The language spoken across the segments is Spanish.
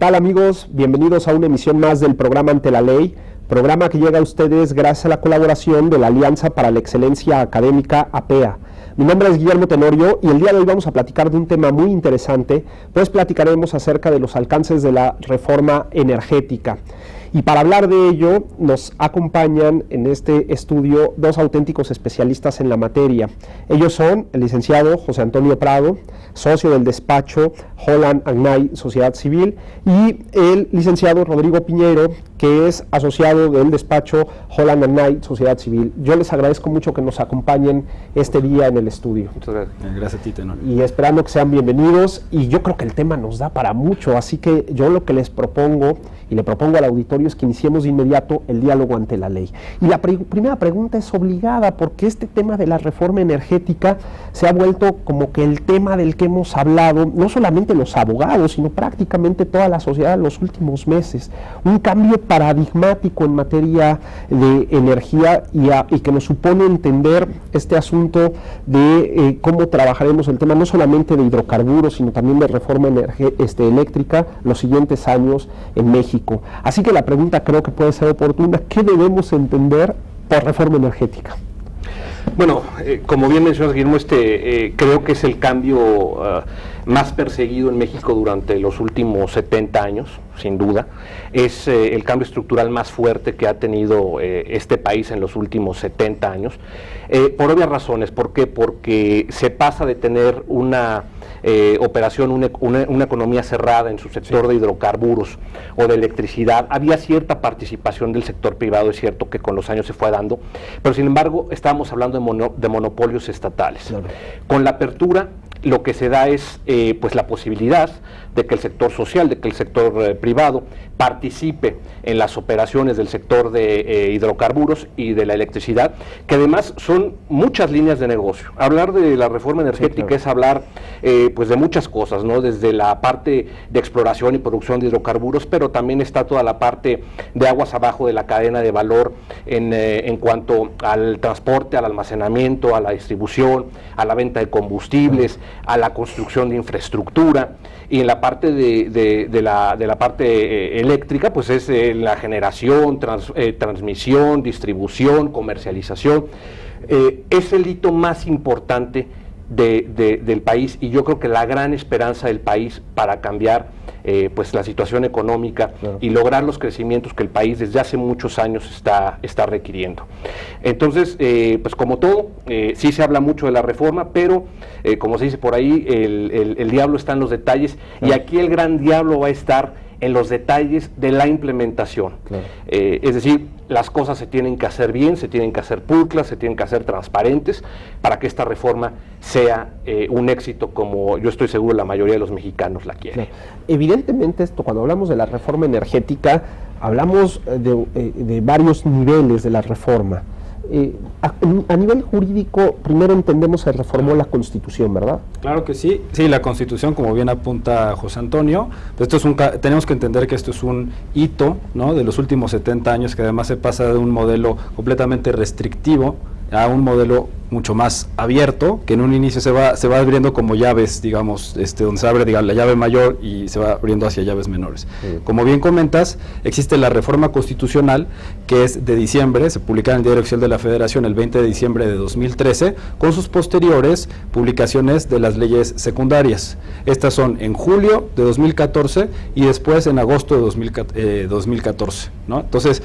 tal, amigos? Bienvenidos a una emisión más del programa Ante la Ley, programa que llega a ustedes gracias a la colaboración de la Alianza para la Excelencia Académica, APEA. Mi nombre es Guillermo Tenorio y el día de hoy vamos a platicar de un tema muy interesante, pues platicaremos acerca de los alcances de la reforma energética. Y para hablar de ello nos acompañan en este estudio dos auténticos especialistas en la materia. Ellos son el licenciado José Antonio Prado, socio del despacho Holland & Knight Sociedad Civil, y el licenciado Rodrigo Piñero, que es asociado del despacho Holland & Knight Sociedad Civil. Yo les agradezco mucho que nos acompañen este día en el estudio. Muchas gracias. Gracias a ti, Tenorio. Y esperando que sean bienvenidos, y yo creo que el tema nos da para mucho, así que yo lo que les propongo, y le propongo al auditorio, es que iniciemos de inmediato el diálogo ante la ley. Y la primera pregunta es obligada, porque este tema de la reforma energética se ha vuelto como que el tema del que hemos hablado, no solamente los abogados, sino prácticamente toda la sociedad en los últimos meses. Un cambio paradigmático en materia de energía y que nos supone entender este asunto de cómo trabajaremos el tema, no solamente de hidrocarburos, sino también de reforma eléctrica los siguientes años en México. Así que la pregunta creo que puede ser oportuna: ¿qué debemos entender por reforma energética? Bueno, como bien mencionas, Guillermo, creo que es el cambio más perseguido en México durante los últimos 70 años, sin duda. Es el cambio estructural más fuerte que ha tenido este país en los últimos 70 años, por obvias razones. ¿Por qué? Porque se pasa de tener una operación, una economía cerrada en su sector de hidrocarburos o de electricidad. Había cierta participación del sector privado, es cierto que con los años se fue dando, pero sin embargo estábamos hablando de monopolios estatales. Claro. Con la apertura, lo que se da es pues la posibilidad de que el sector social, de que el sector privado participe en las operaciones del sector de hidrocarburos y de la electricidad, que además son muchas líneas de negocio. Hablar de la reforma energética, sí, claro, es hablar pues de muchas cosas, ¿no? Desde la parte de exploración y producción de hidrocarburos, pero también está toda la parte de aguas abajo de la cadena de valor en cuanto al transporte, al almacenamiento, a la distribución, a la venta de combustibles, a la construcción de infraestructura. Y en la parte de la parte eléctrica, pues es la generación, transmisión, distribución, comercialización. Es el hito más importante del país, y yo creo que la gran esperanza del país para cambiar pues la situación económica, claro, y lograr los crecimientos que el país desde hace muchos años está requiriendo. Entonces, pues como todo, sí se habla mucho de la reforma, pero como se dice por ahí, el diablo está en los detalles, claro, y aquí el gran diablo va a estar en los detalles de la implementación. Claro. Es decir, las cosas se tienen que hacer bien, se tienen que hacer pulcras, se tienen que hacer transparentes para que esta reforma sea un éxito, como yo estoy seguro la mayoría de los mexicanos la quieren. Claro. Evidentemente, cuando hablamos de la reforma energética, hablamos de varios niveles de la reforma. A nivel jurídico, primero entendemos que se reformó la Constitución, ¿verdad? Claro que sí, la Constitución, como bien apunta José Antonio, pues tenemos que entender que esto es un hito, ¿no?, de los últimos 70 años, que además se pasa de un modelo completamente restrictivo a un modelo mucho más abierto, que en un inicio se va abriendo como llaves, digamos, donde se abre, digamos, la llave mayor y se va abriendo hacia llaves menores. Sí. Como bien comentas, existe la reforma constitucional, que es de diciembre, se publica en el Diario Oficial de la Federación el 20 de diciembre de 2013, con sus posteriores publicaciones de las leyes secundarias. Estas son en julio de 2014 y después en agosto de 2014, ¿no? Entonces,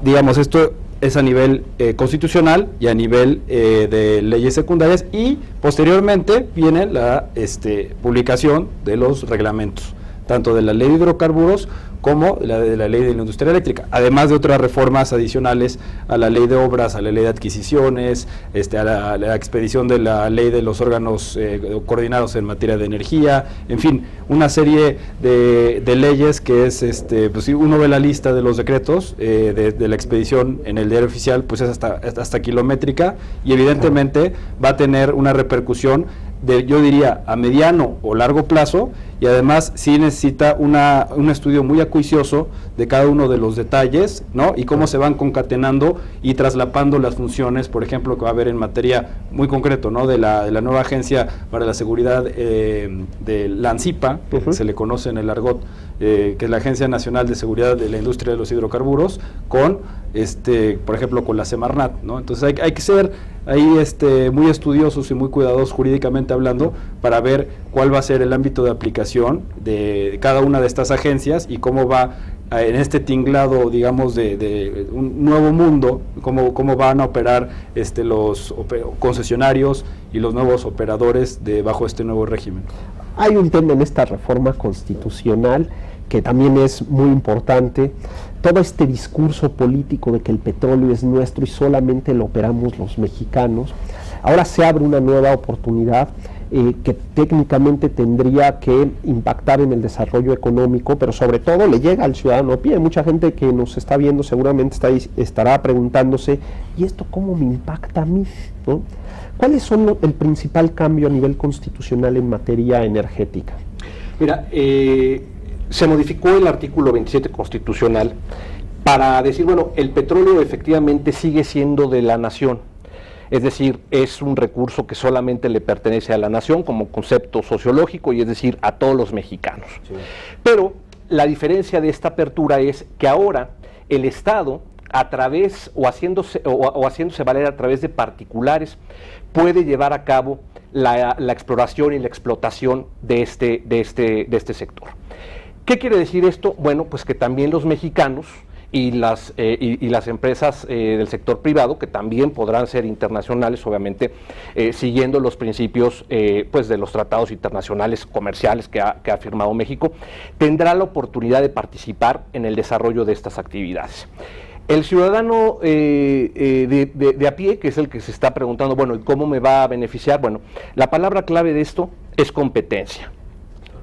digamos, esto es a nivel constitucional y a nivel de leyes secundarias, y posteriormente viene la publicación de los reglamentos, tanto de la ley de hidrocarburos como de la ley de la industria eléctrica, además de otras reformas adicionales a la ley de obras, a la ley de adquisiciones, a la expedición de la ley de los órganos coordinados en materia de energía, en fin, una serie de leyes que es, pues si uno ve la lista de los decretos de la expedición en el Diario Oficial, pues es hasta kilométrica, y evidentemente va a tener una repercusión yo diría a mediano o largo plazo, y además sí necesita un estudio muy acuicioso de cada uno de los detalles, ¿no? Y cómo se van concatenando y traslapando las funciones, por ejemplo, que va a haber en materia muy concreto, ¿no?, de la nueva Agencia para la Seguridad de la ANSIPA, que se le conoce en el argot que es la Agencia Nacional de Seguridad de la Industria de los Hidrocarburos, con, por ejemplo, con la Semarnat, ¿no? Entonces hay que ser ahí muy estudiosos y muy cuidadosos jurídicamente hablando para ver cuál va a ser el ámbito de aplicación de cada una de estas agencias y cómo va en este tinglado, digamos, de un nuevo mundo, cómo van a operar los concesionarios y los nuevos operadores bajo este nuevo régimen. Hay un tema en esta reforma constitucional que también es muy importante, todo este discurso político de que el petróleo es nuestro y solamente lo operamos los mexicanos. Ahora se abre una nueva oportunidad que técnicamente tendría que impactar en el desarrollo económico, pero sobre todo le llega al ciudadano a pie. Mucha gente que nos está viendo seguramente estará preguntándose, ¿y esto cómo me impacta a mí? ¿No? ¿Cuáles son el principal cambio a nivel constitucional en materia energética? Mira, se modificó el artículo 27 constitucional para decir, bueno, el petróleo efectivamente sigue siendo de la nación. Es decir, es un recurso que solamente le pertenece a la nación como concepto sociológico y es decir, a todos los mexicanos. Sí. Pero la diferencia de esta apertura es que ahora el Estado, a través o haciéndose valer a través de particulares, puede llevar a cabo la exploración y la explotación de este sector. ¿Qué quiere decir esto? Bueno, pues que también los mexicanos y las empresas del sector privado, que también podrán ser internacionales, obviamente, siguiendo los principios pues de los tratados internacionales comerciales que ha firmado México, tendrá la oportunidad de participar en el desarrollo de estas actividades. El ciudadano de a pie, que es el que se está preguntando, bueno, ¿y cómo me va a beneficiar? Bueno, la palabra clave de esto es competencia,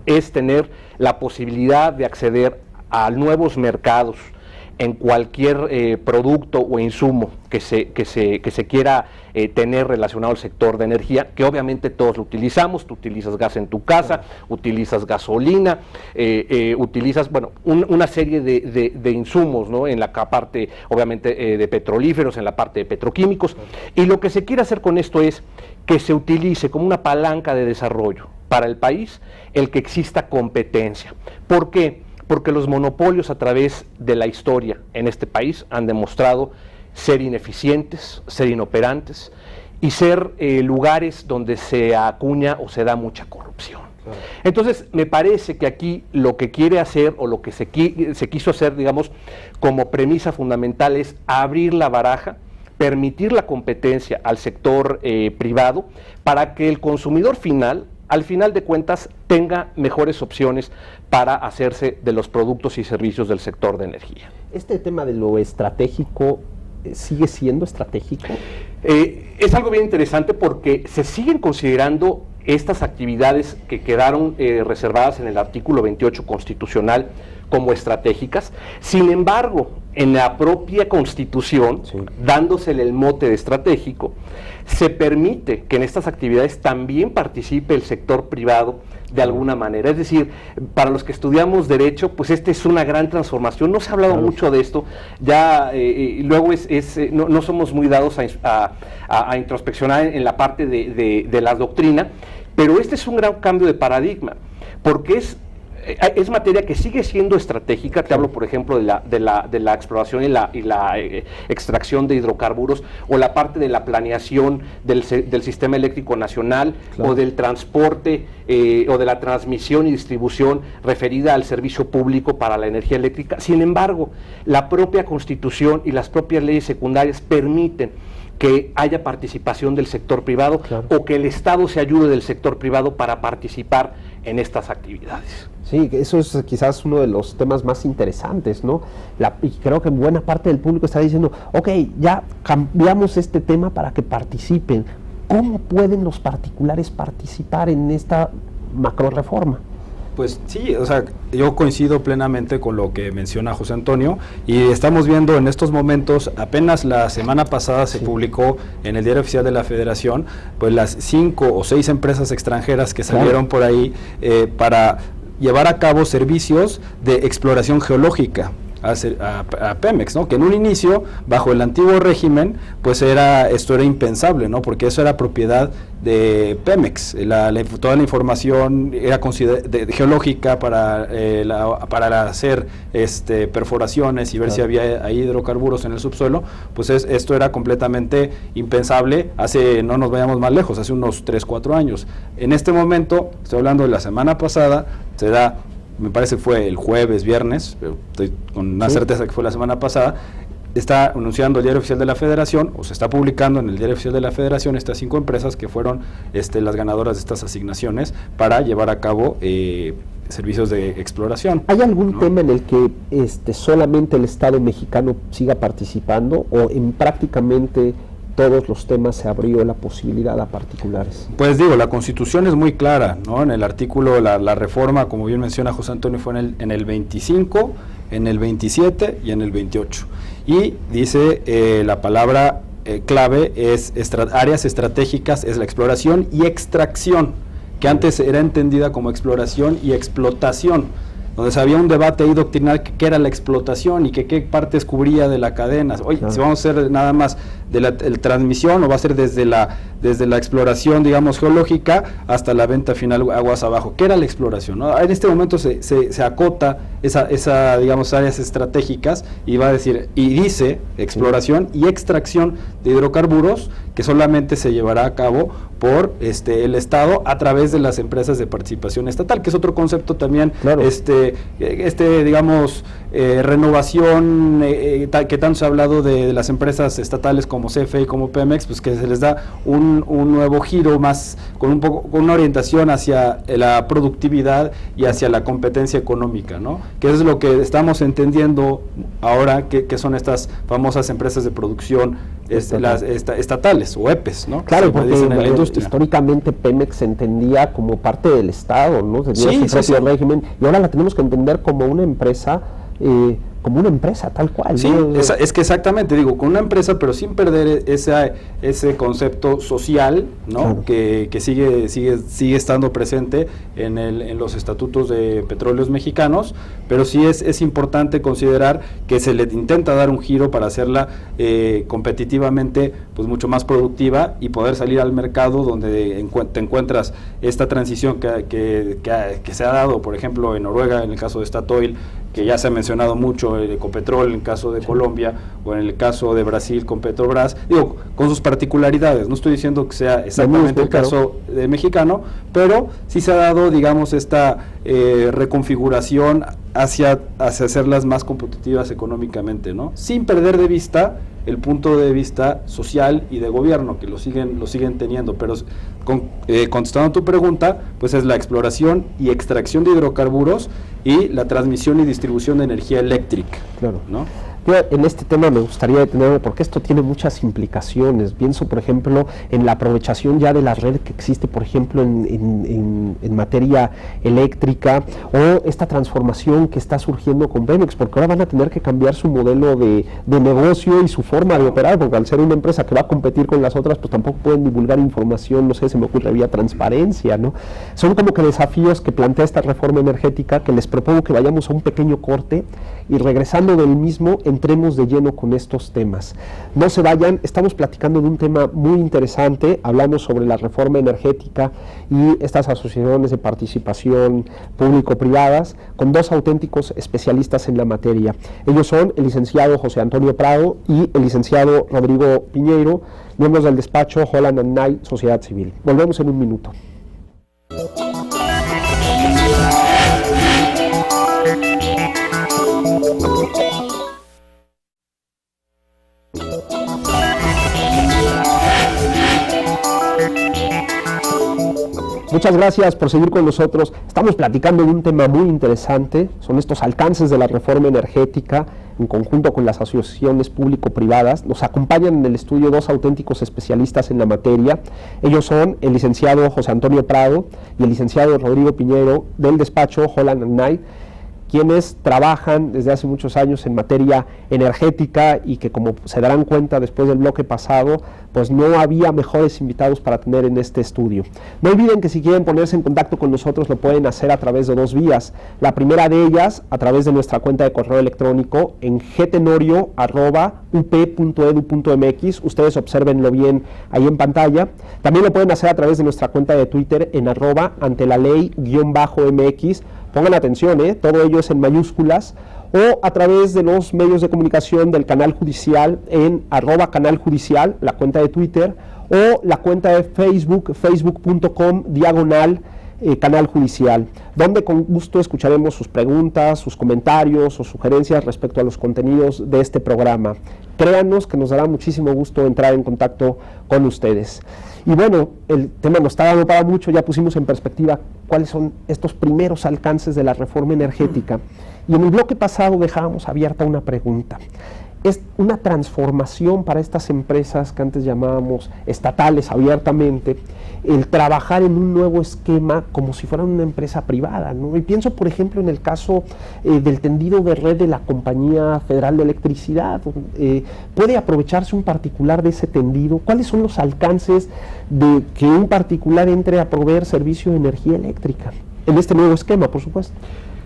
es tener la posibilidad de acceder a nuevos mercados en cualquier producto o insumo que se quiera tener relacionado al sector de energía, que obviamente todos lo utilizamos. Tú utilizas gas en tu casa, utilizas gasolina, utilizas, bueno, una serie de insumos, ¿no? En la parte, obviamente, de petrolíferos, en la parte de petroquímicos, y lo que se quiere hacer con esto es que se utilice como una palanca de desarrollo para el país el que exista competencia. ¿Por qué? Porque los monopolios a través de la historia en este país han demostrado ser ineficientes, ser inoperantes y ser lugares donde se acuña o se da mucha corrupción. Claro. Entonces, me parece que aquí lo que quiere hacer o lo que se quiso hacer, digamos, como premisa fundamental es abrir la baraja, permitir la competencia al sector privado para que el consumidor final, al final de cuentas, tenga mejores opciones para hacerse de los productos y servicios del sector de energía. ¿Este tema de lo estratégico sigue siendo estratégico? Es algo bien interesante porque se siguen considerando estas actividades que quedaron reservadas en el artículo 28 constitucional como estratégicas. Sin embargo, en la propia Constitución, sí, dándosele el mote de estratégico, se permite que en estas actividades también participe el sector privado de alguna manera. Es decir, para los que estudiamos Derecho, pues esta es una gran transformación. No se ha hablado mucho de esto, ya luego no somos muy dados a introspeccionar en la parte de la doctrina, pero este es un gran cambio de paradigma, porque es materia que sigue siendo estratégica. Te hablo, por ejemplo, de la exploración y la extracción de hidrocarburos, o la parte de la planeación del sistema eléctrico nacional, claro, o del transporte o de la transmisión y distribución referida al servicio público para la energía eléctrica. Sin embargo, la propia Constitución y las propias leyes secundarias permiten que haya participación del sector privado, claro, o que el Estado se ayude del sector privado para participar en estas actividades. Sí, eso es quizás uno de los temas más interesantes, ¿no? Y creo que buena parte del público está diciendo, ok, ya cambiamos este tema para que participen. ¿Cómo pueden los particulares participar en esta macro reforma? Pues sí, o sea, yo coincido plenamente con lo que menciona José Antonio, y estamos viendo en estos momentos, apenas la semana pasada se publicó en el Diario Oficial de la Federación, pues las 5 o 6 empresas extranjeras que salieron por ahí para llevar a cabo servicios de exploración geológica. a Pemex, ¿no? Que en un inicio, bajo el antiguo régimen, pues esto era impensable, ¿no? Porque eso era propiedad de Pemex. Toda la información era geológica para hacer perforaciones y ver si había hidrocarburos en el subsuelo, pues esto era completamente impensable no nos vayamos más lejos, hace unos 3, 4 años. En este momento, estoy hablando de la semana pasada, se da, me parece que fue el jueves, viernes, pero estoy con una certeza que fue la semana pasada, está anunciando el Diario Oficial de la Federación, o se está publicando en el Diario Oficial de la Federación, estas 5 empresas que fueron las ganadoras de estas asignaciones para llevar a cabo servicios de exploración. ¿Hay algún tema en el que solamente el Estado mexicano siga participando o en prácticamente todos los temas se abrió la posibilidad a particulares? Pues digo, la Constitución es muy clara, ¿no? En el artículo, la reforma, como bien menciona José Antonio, fue en el 25, en el 27 y en el 28. Y dice la palabra clave es áreas estratégicas, es la exploración y extracción, que antes era entendida como exploración y explotación, donde había un debate ahí doctrinal que qué era la explotación y que qué partes cubría de la cadena. Oye, si vamos a hacer nada más de la transmisión, o va a ser desde la exploración, digamos, geológica hasta la venta final aguas abajo. ¿Qué era la exploración, no? En este momento se acota esa, digamos, áreas estratégicas y va a decir, y dice exploración y extracción de hidrocarburos, que solamente se llevará a cabo por el Estado a través de las empresas de participación estatal, que es otro concepto también, claro. Digamos, renovación, que tanto se ha hablado de las empresas estatales como CFE y como Pemex, pues que se les da un nuevo giro más, con una orientación hacia la productividad y hacia la competencia económica, ¿no? Que es lo que estamos entendiendo ahora, que son estas famosas empresas de producción las estatales o EPEs, ¿no? Claro, porque dicen en la industria. Históricamente Pemex se entendía como parte del Estado, ¿no? Tenía su propio régimen, y ahora la tenemos que entender como una empresa tal cual. Sí, ¿no? es que exactamente, digo, con una empresa, pero sin perder ese concepto social, ¿no? Claro. Que sigue estando presente en los estatutos de Petróleos Mexicanos, pero sí es importante considerar que se le intenta dar un giro para hacerla competitivamente, pues mucho más productiva y poder salir al mercado donde te encuentras esta transición que se ha dado, por ejemplo, en Noruega, en el caso de Statoil, que ya se ha mencionado mucho, Ecopetrol en el caso de Colombia, o en el caso de Brasil con Petrobras, digo, con sus particularidades. No estoy diciendo que sea exactamente el caso de mexicano, pero sí se ha dado, digamos, esta reconfiguración hacia hacerlas más competitivas económicamente, ¿no? Sin perder de vista el punto de vista social y de gobierno, que lo siguen teniendo, pero contestando a tu pregunta, pues es la exploración y extracción de hidrocarburos y la transmisión y distribución de energía eléctrica, claro, ¿no? Yo en este tema me gustaría detenerme porque esto tiene muchas implicaciones. Pienso, por ejemplo, en la aprovechación ya de la red que existe, por ejemplo, en materia eléctrica, o esta transformación que está surgiendo con Pemex, porque ahora van a tener que cambiar su modelo de negocio y su forma de operar, porque al ser una empresa que va a competir con las otras, pues tampoco pueden divulgar información, no sé, se me ocurre vía transparencia, ¿no? Son como que desafíos que plantea esta reforma energética, que les propongo que vayamos a un pequeño corte y regresando del mismo, entremos de lleno con estos temas. No se vayan, estamos platicando de un tema muy interesante, hablamos sobre la reforma energética y estas asociaciones de participación público-privadas con dos auténticos especialistas en la materia. Ellos son el licenciado José Antonio Prado y el licenciado Rodrigo Piñeiro, miembros del despacho Holland & Knight, Sociedad Civil. Volvemos en un minuto. Muchas gracias por seguir con nosotros. Estamos platicando de un tema muy interesante, son estos alcances de la reforma energética en conjunto con las asociaciones público-privadas. Nos acompañan en el estudio dos auténticos especialistas en la materia. Ellos son el licenciado José Antonio Prado y el licenciado Rodrigo Piñeiro del despacho Holland & Knight. quienes trabajan desde hace muchos años en materia energética y que, como se darán cuenta después del bloque pasado, pues no había mejores invitados para tener en este estudio. No olviden que si quieren ponerse en contacto con nosotros lo pueden hacer a través de dos vías. La primera de ellas a través de nuestra cuenta de correo electrónico en gtenorio@up.edu.mx. Ustedes obsérvenlo bien ahí en pantalla. También lo pueden hacer a través de nuestra cuenta de Twitter en @antelaley_mx. Pongan atención, todo ello es en mayúsculas, o a través de los medios de comunicación del canal judicial en @canal_judicial, la cuenta de Twitter, o la cuenta de Facebook, facebook.com/canal judicial, donde con gusto escucharemos sus preguntas, sus comentarios o sugerencias respecto a los contenidos de este programa. Créanos que nos dará muchísimo gusto entrar en contacto con ustedes. Y bueno, el tema nos está dando para mucho, ya pusimos en perspectiva cuáles son estos primeros alcances de la reforma energética. Y en el bloque pasado dejábamos abierta una pregunta. ¿Es una transformación para estas empresas que antes llamábamos estatales abiertamente, el trabajar en un nuevo esquema como si fueran una empresa privada, ¿no? Y pienso, por ejemplo, en el caso del tendido de red de la Compañía Federal de Electricidad. ¿Puede aprovecharse un particular de ese tendido? ¿Cuáles son los alcances de que un particular entre a proveer servicio de energía eléctrica? En este nuevo esquema, por supuesto.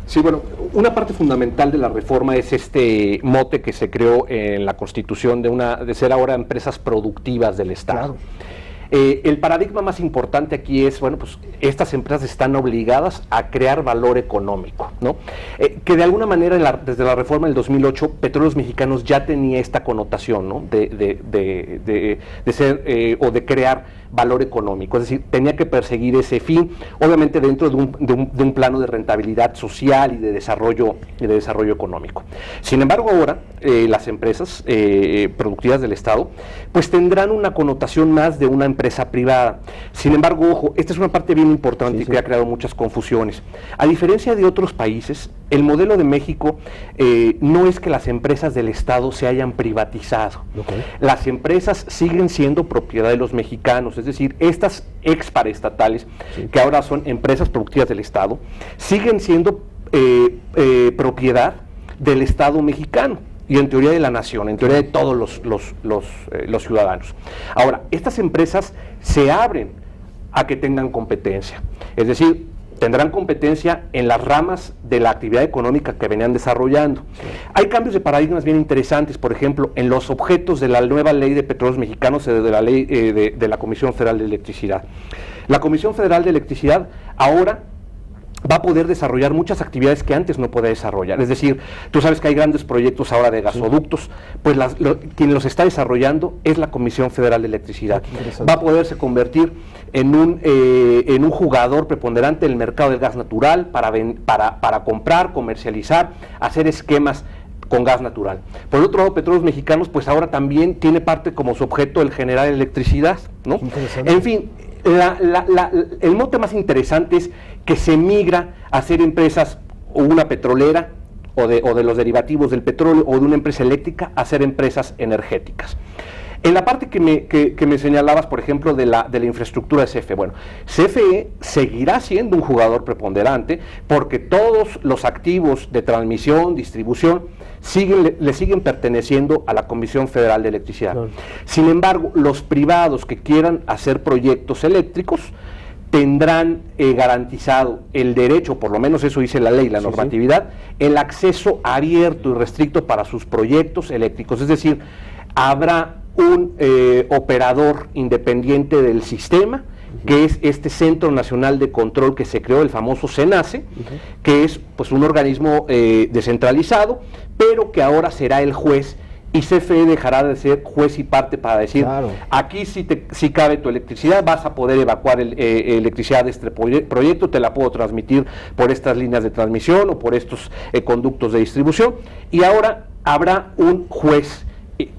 Sí, bueno, una parte fundamental de la reforma es este mote que se creó en la Constitución de ser ahora empresas productivas del Estado. Claro. El paradigma más importante aquí es, bueno, pues estas empresas están obligadas a crear valor económico, ¿no? Que de alguna manera desde la reforma del 2008, Petróleos Mexicanos ya tenía esta connotación, ¿no? de ser o de crear valor económico, es decir, tenía que perseguir ese fin, obviamente dentro de un plano de rentabilidad social y de desarrollo económico. Sin embargo, ahora las empresas productivas del Estado pues tendrán una connotación más de una empresa privada. Sin embargo, ojo, esta es una parte bien importante que ha creado muchas confusiones. A diferencia de otros países, el modelo de México no es que las empresas del Estado se hayan privatizado. Okay. Las empresas siguen siendo propiedad de los mexicanos, es decir, estas exparaestatales, que ahora son empresas productivas del Estado, siguen siendo propiedad del Estado mexicano y en teoría de la nación, en teoría de todos los ciudadanos. Ahora, estas empresas se abren a que tengan competencia, es decir, tendrán competencia en las ramas de la actividad económica que venían desarrollando. Sí. Hay cambios de paradigmas bien interesantes, por ejemplo, en los objetos de la nueva ley de Petróleos Mexicanos, de la ley de la Comisión Federal de Electricidad. La Comisión Federal de Electricidad ahora va a poder desarrollar muchas actividades que antes no podía desarrollar. Es decir, tú sabes que hay grandes proyectos ahora de gasoductos, pues quien los está desarrollando es la Comisión Federal de Electricidad. Va a poderse convertir en un jugador preponderante del mercado del gas natural para comprar, comercializar, hacer esquemas con gas natural. Por otro lado, Petróleos Mexicanos pues ahora también tiene parte como su objeto el generar electricidad, ¿no? En fin, el mote más interesante es que se migra a ser empresas o una petrolera o de los derivativos del petróleo o de una empresa eléctrica a ser empresas energéticas. En la parte que me señalabas, por ejemplo, de la infraestructura de CFE, bueno, CFE seguirá siendo un jugador preponderante porque todos los activos de transmisión, distribución, le siguen perteneciendo a la Comisión Federal de Electricidad. Claro. Sin embargo, los privados que quieran hacer proyectos eléctricos tendrán garantizado el derecho, por lo menos eso dice la ley, la normatividad, el acceso abierto y restricto para sus proyectos eléctricos, es decir, habrá un operador independiente del sistema, que es este Centro Nacional de Control que se creó, el famoso CENACE, que es pues un organismo descentralizado, pero que ahora será el juez, y CFE dejará de ser juez y parte para decir, claro, aquí sí cabe tu electricidad, vas a poder evacuar electricidad de este proyecto, te la puedo transmitir por estas líneas de transmisión o por estos conductos de distribución, y ahora habrá un juez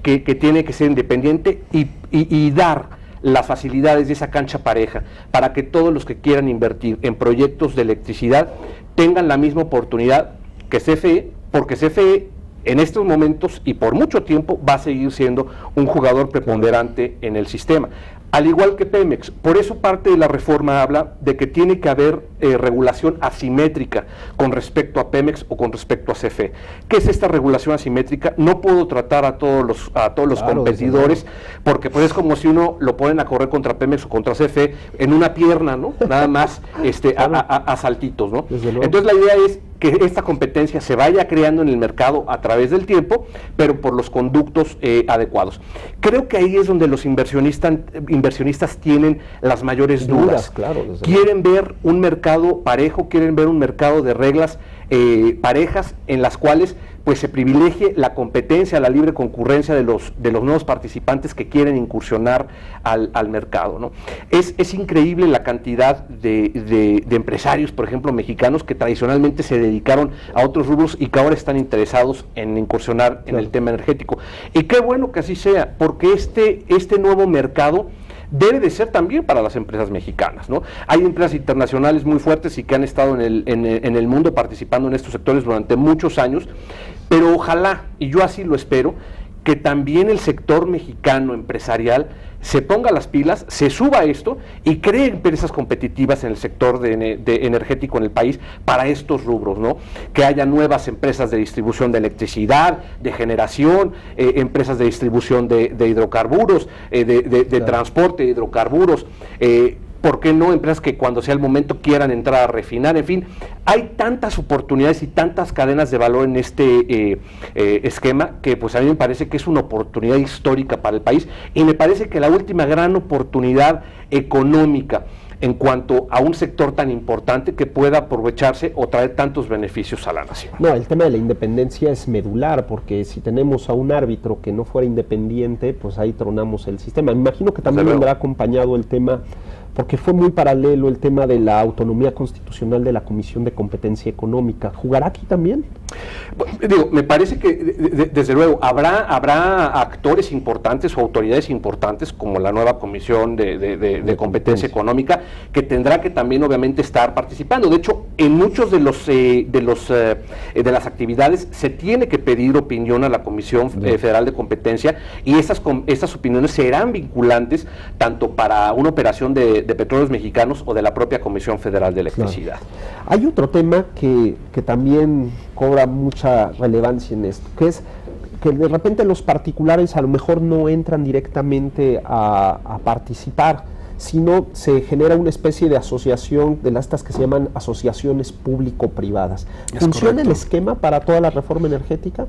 que tiene que ser independiente y dar las facilidades de esa cancha pareja para que todos los que quieran invertir en proyectos de electricidad tengan la misma oportunidad que CFE, porque CFE en estos momentos y por mucho tiempo va a seguir siendo un jugador preponderante en el sistema. al igual que Pemex. Por eso parte de la reforma habla de que tiene que haber regulación asimétrica con respecto a Pemex o con respecto a CFE. ¿Qué es esta regulación asimétrica? No puedo tratar a todos los competidores, porque pues es como si uno lo ponen a correr contra Pemex o contra CFE en una pierna, ¿no? Nada más a saltitos, ¿no? Entonces la idea es que esta competencia se vaya creando en el mercado a través del tiempo, pero por los conductos adecuados. Creo que ahí es donde los inversionistas tienen las mayores dudas. Claro, quieren ver un mercado parejo, quieren ver un mercado de reglas parejas en las cuales pues se privilegie la competencia, la libre concurrencia de los nuevos participantes que quieren incursionar al mercado, ¿no? Es increíble la cantidad de empresarios, por ejemplo, mexicanos, que tradicionalmente se dedicaron a otros rubros y que ahora están interesados en incursionar en el tema energético. Y qué bueno que así sea, porque este nuevo mercado debe de ser también para las empresas mexicanas, ¿no? Hay empresas internacionales muy fuertes y que han estado en el mundo participando en estos sectores durante muchos años, pero ojalá, y yo así lo espero, que también el sector mexicano empresarial se ponga las pilas, se suba a esto y cree empresas competitivas en el sector de energético en el país para estos rubros, ¿no? Que haya nuevas empresas de distribución de electricidad, de generación, empresas de distribución de hidrocarburos, de transporte de hidrocarburos, ¿por qué no empresas que cuando sea el momento quieran entrar a refinar? En fin, hay tantas oportunidades y tantas cadenas de valor en este esquema que pues a mí me parece que es una oportunidad histórica para el país, y me parece que la última gran oportunidad económica en cuanto a un sector tan importante que pueda aprovecharse o traer tantos beneficios a la nación. No, el tema de la independencia es medular, porque si tenemos a un árbitro que no fuera independiente, pues ahí tronamos el sistema. Me imagino que también vendrá acompañado el tema, porque fue muy paralelo el tema de la autonomía constitucional de la Comisión de Competencia Económica. ¿Jugará aquí también? Digo, me parece que desde luego habrá actores importantes o autoridades importantes como la nueva Comisión de Competencia Económica, que tendrá que también obviamente estar participando. De hecho, en muchos de las actividades se tiene que pedir opinión a la Comisión Federal de Competencia, y estas opiniones serán vinculantes tanto para una operación de Petróleos Mexicanos o de la propia Comisión Federal de Electricidad. Claro. Hay otro tema que también cobra mucha relevancia en esto, que es que de repente los particulares a lo mejor no entran directamente a participar, sino se genera una especie de asociación de estas que se llaman asociaciones público-privadas. ¿Funciona el esquema para toda la reforma energética?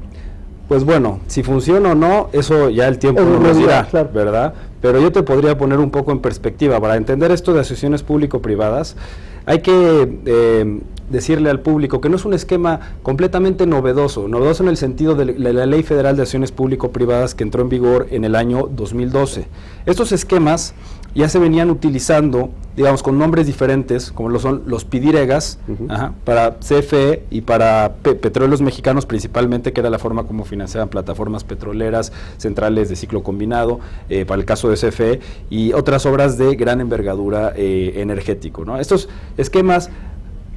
Pues bueno, si funciona o no, eso ya el tiempo nos dirá, claro, ¿verdad? Pero yo te podría poner un poco en perspectiva. Para entender esto de asociaciones público-privadas, hay que decirle al público que no es un esquema completamente novedoso en el sentido de la Ley Federal de Acciones Público-Privadas que entró en vigor en el año 2012. Estos esquemas ya se venían utilizando, digamos, con nombres diferentes, como lo son los PIDIREGAS, para CFE y para Petróleos Mexicanos principalmente, que era la forma como financiaban plataformas petroleras, centrales de ciclo combinado, para el caso de CFE, y otras obras de gran envergadura energético, ¿no? Estos esquemas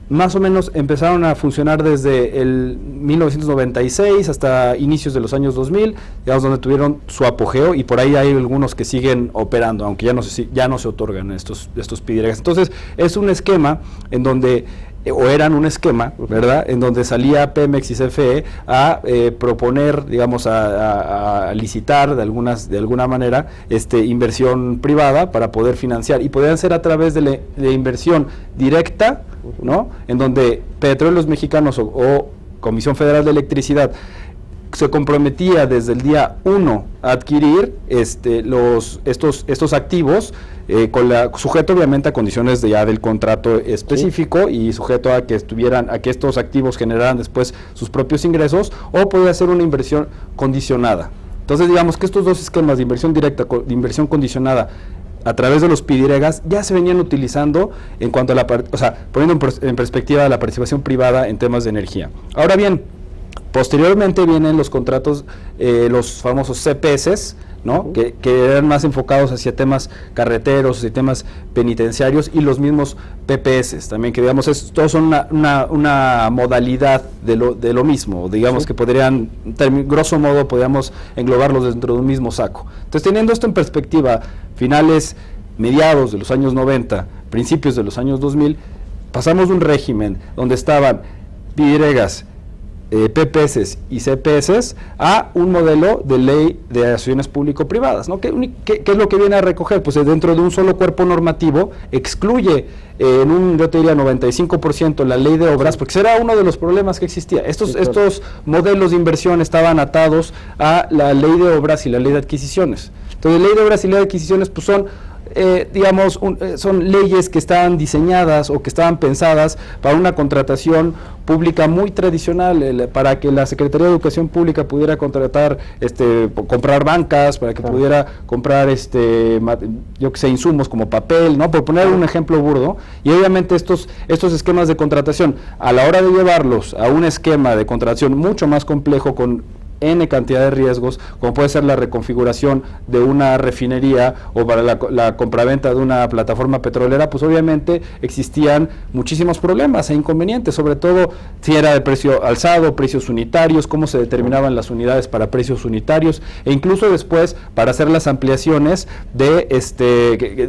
más o menos empezaron a funcionar desde el 1996 hasta inicios de los años 2000, digamos, donde tuvieron su apogeo, y por ahí hay algunos que siguen operando, aunque ya no se otorgan estos PIDIREGAS. Entonces, es un esquema en donde, o eran un esquema, ¿verdad?, en donde salía Pemex y CFE a proponer, digamos, a licitar de alguna manera inversión privada para poder financiar, y podían ser a través de inversión directa, ¿no?, en donde Petróleos Mexicanos o Comisión Federal de Electricidad se comprometía desde el día 1 a adquirir estos activos, sujeto obviamente a condiciones del contrato específico, y sujeto a que estos activos generaran después sus propios ingresos, o podía ser una inversión condicionada. Entonces, digamos que estos dos esquemas de inversión directa, de inversión condicionada, a través de los PIDIREGAS, ya se venían utilizando en cuanto a poniendo en perspectiva la participación privada en temas de energía. Ahora bien, posteriormente vienen los contratos, los famosos CPS, ¿no?, que eran más enfocados hacia temas carreteros, hacia temas penitenciarios, y los mismos PPS también, que digamos, todos son una modalidad de lo mismo, digamos, que podrían, grosso modo, podríamos englobarlos dentro de un mismo saco. Entonces, teniendo esto en perspectiva, finales mediados de los años 90, principios de los años 2000, pasamos de un régimen donde estaban PYs, PPS y CPS a un modelo de ley de asociaciones público-privadas, ¿no? ¿Qué es lo que viene a recoger? Pues dentro de un solo cuerpo normativo excluye yo te diría 95% la ley de obras, porque ese era uno de los problemas que existía. Estos modelos de inversión estaban atados a la ley de obras y la ley de adquisiciones. Entonces, la ley de obras y la ley de adquisiciones pues son son leyes que estaban diseñadas o que estaban pensadas para una contratación pública muy tradicional, para que la Secretaría de Educación Pública pudiera contratar, comprar bancas, para que pudiera comprar, insumos como papel, ¿no? Por poner un ejemplo burdo. Y obviamente estos esquemas de contratación, a la hora de llevarlos a un esquema de contratación mucho más complejo, con N cantidad de riesgos, como puede ser la reconfiguración de una refinería o para la compraventa de una plataforma petrolera, pues obviamente existían muchísimos problemas e inconvenientes, sobre todo si era de precio alzado, precios unitarios, cómo se determinaban las unidades para precios unitarios, e incluso después para hacer las ampliaciones de,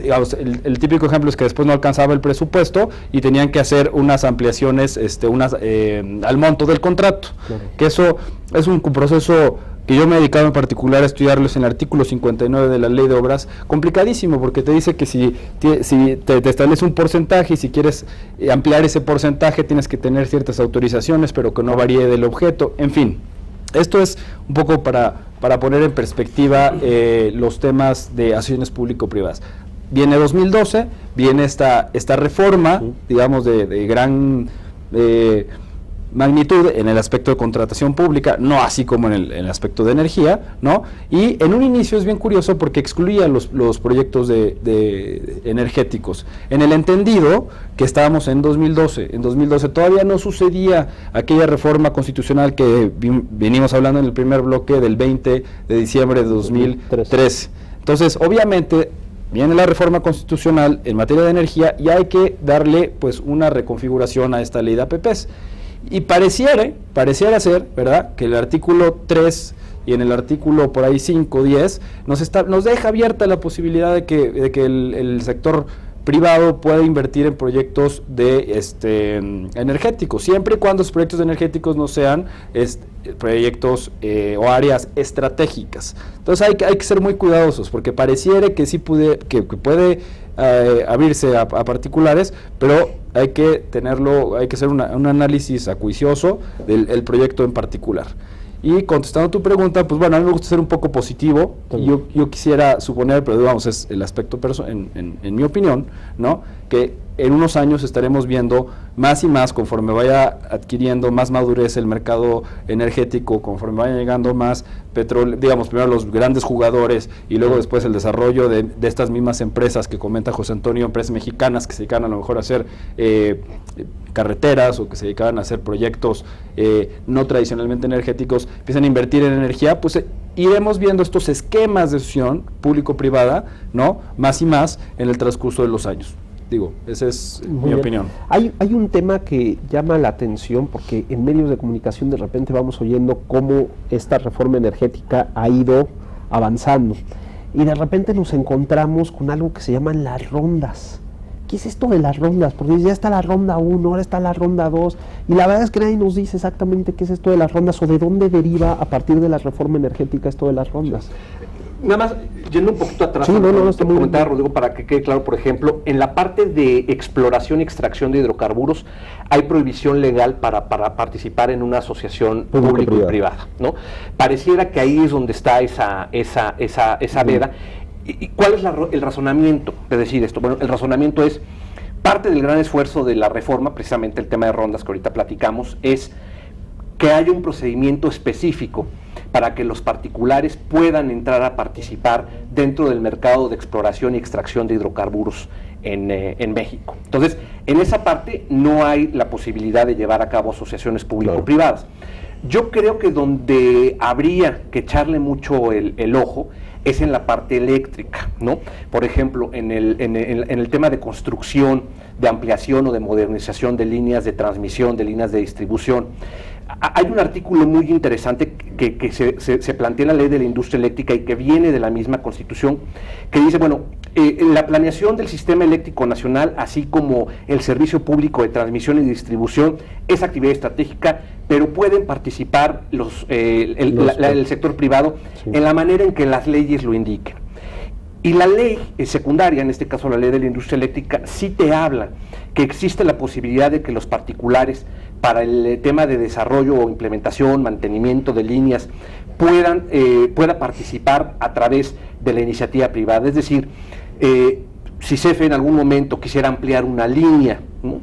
digamos, el típico ejemplo es que después no alcanzaba el presupuesto y tenían que hacer unas ampliaciones al monto del contrato, claro. Que eso es un proceso que yo me he dedicado en particular a estudiarlos en el artículo 59 de la Ley de Obras, complicadísimo, porque te dice que si te establece un porcentaje y si quieres ampliar ese porcentaje tienes que tener ciertas autorizaciones, pero que no varíe del objeto, en fin. Esto es un poco para poner en perspectiva los temas de asociaciones público-privadas. Viene 2012, viene esta reforma, digamos, de gran magnitud en el aspecto de contratación pública, no así como en el aspecto de energía, ¿no? Y en un inicio es bien curioso porque excluía los proyectos de energéticos, en el entendido que estábamos en 2012. En 2012 todavía no sucedía aquella reforma constitucional que venimos hablando en el primer bloque del 20 de diciembre de 2003. Entonces, obviamente, viene la reforma constitucional en materia de energía y hay que darle pues una reconfiguración a esta ley de APPs. Y pareciera ser, ¿verdad?, que el artículo 3 y en el artículo por ahí 5, 10, nos deja abierta la posibilidad de que el sector privado pueda invertir en proyectos energéticos, siempre y cuando los proyectos energéticos no sean proyectos o áreas estratégicas. Entonces hay que ser muy cuidadosos, porque pareciera que sí puede abrirse a particulares, pero hay que hacer un análisis acuicioso del proyecto en particular. Y contestando tu pregunta, pues bueno, a mí me gusta ser un poco positivo. Yo quisiera suponer, pero digamos, es el aspecto en mi opinión, ¿no?, que en unos años estaremos viendo más y más, conforme vaya adquiriendo más madurez el mercado energético, conforme vaya llegando más petróleo, digamos, primero los grandes jugadores y luego después el desarrollo de estas mismas empresas que comenta José Antonio, empresas mexicanas que se dedican a lo mejor a hacer carreteras o que se dedican a hacer proyectos no tradicionalmente energéticos, empiezan a invertir en energía, pues iremos viendo estos esquemas de asociación público-privada, ¿no?, más y más en el transcurso de los años. Digo, esa es mi opinión. Hay un tema que llama la atención, porque en medios de comunicación de repente vamos oyendo cómo esta reforma energética ha ido avanzando y de repente nos encontramos con algo que se llaman las rondas. ¿Qué es esto de las rondas? Porque ya está la ronda 1, ahora está la ronda 2, y la verdad es que nadie nos dice exactamente qué es esto de las rondas o de dónde deriva a partir de la reforma energética esto de las rondas. Nada más, yendo un poquito atrás, comentar, Rodrigo, para que quede claro, por ejemplo, en la parte de exploración y extracción de hidrocarburos hay prohibición legal para participar en una asociación público y privada, ¿no? Pareciera que ahí es donde está esa veda. ¿Y cuál es el razonamiento de decir esto? Bueno, el razonamiento es, parte del gran esfuerzo de la reforma, precisamente el tema de rondas que ahorita platicamos, es que haya un procedimiento específico para que los particulares puedan entrar a participar dentro del mercado de exploración y extracción de hidrocarburos en México. Entonces, en esa parte no hay la posibilidad de llevar a cabo asociaciones público-privadas. Yo creo que donde habría que echarle mucho el ojo es en la parte eléctrica, ¿no? Por ejemplo, en el tema de construcción, de ampliación o de modernización de líneas de transmisión, de líneas de distribución. hay un artículo muy interesante que se plantea en la Ley de la Industria Eléctrica y que viene de la misma Constitución, que dice, bueno, la planeación del sistema eléctrico nacional, así como el servicio público de transmisión y distribución, es actividad estratégica, pero pueden participar el sector privado en la manera en que las leyes lo indiquen. Y la ley secundaria, en este caso la Ley de la Industria Eléctrica, sí te habla que existe la posibilidad de que los particulares, para el tema de desarrollo o implementación, mantenimiento de líneas, pueda participar a través de la iniciativa privada. Es decir, si CFE en algún momento quisiera ampliar una línea, ¿no?